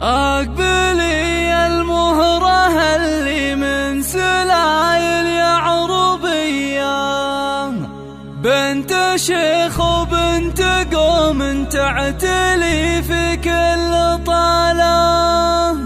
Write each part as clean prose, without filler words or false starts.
أقبلي المهرة اللي من سلايل يعربية، بنت شيخ وبنت قوم تعتلي في كل طالة،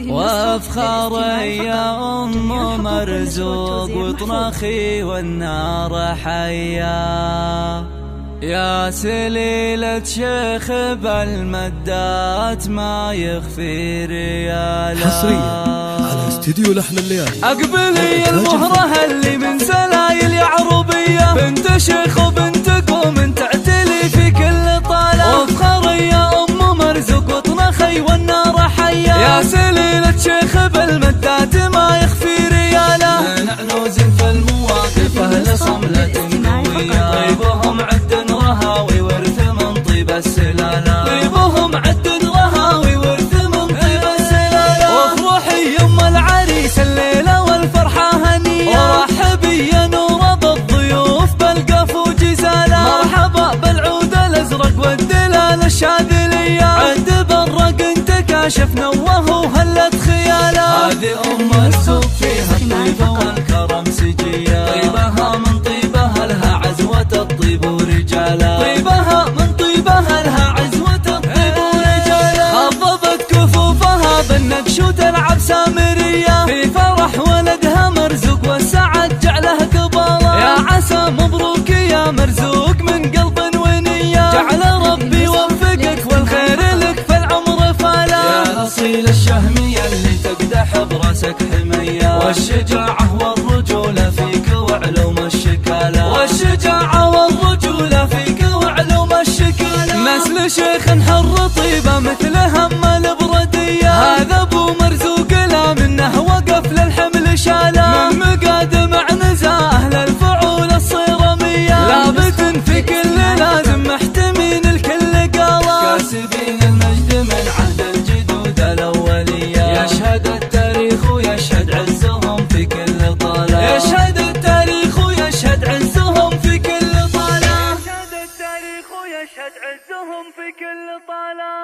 وافخر يا أم مرزوق وطنخي والنار حيا، يا سليلة شيخ بالمدات ما يخفي رياله. حصريا على استديو لحن الليالي. أقبلي المهرة اللي من سلايل يعربية، بنت شيخ وبنت قوم تعتلي في كل طالة، وافخر يا أم مرزوق وطنخي والنار حيا، يا سليلة شيخ بالمدات ما يخفي رياله. من عنوز في المواقف أهل صملة قوية، طيبهم عد رهاوي ورث من طيب السلالة، طيبهم عد رهاوي ورث من طيب السلالة. وافرحي يم العريس الليلة والفرحة هنية، ورحبي يا نور بالضيوف بالقف وجزالة، مرحبا بالعود الازرق والدلال الشاذلية، عد برق انت كاشف نوه وهلت خياله. هذه أم السوق فيها الطيبة والكرم سجية، طيبها من طيبها لها عزوة الطيب ورجاله، طيبها من طيبها لها عزوة الطيب ورجاله. خضبت كفوفها بالنقش وتلعب سامرية، في فرح ولدها مرزوق والسعد جعله قباله، يا عسى مبروك يا مرزوق من قلب ونية، جعل ربي يوفقك والخير لك في العمر فاله. يا أصيل الشهمية اللي تقدح براسك حمية، والشجاعة والرجولة فيك وعلوم الشكالة، والشجاعة والرجولة فيك وعلوم الشكالة. نسل شيخ حر طيبة مثل هم البردية، هذا ابو مرزوق لا منه وقف للحمل شاله، من مقادم عنزاه للفعول الصيرمية، لابت في كل لازم محتمين الكل قاله، كاسبين المجد من عهد الجدود الأولية، يشهد التاريخ ويشهد عزهم في كل طالة، يشهد التاريخ ويشهد عزهم في كل طالة، يشهد التاريخ ويشهد عزهم في كل طالة.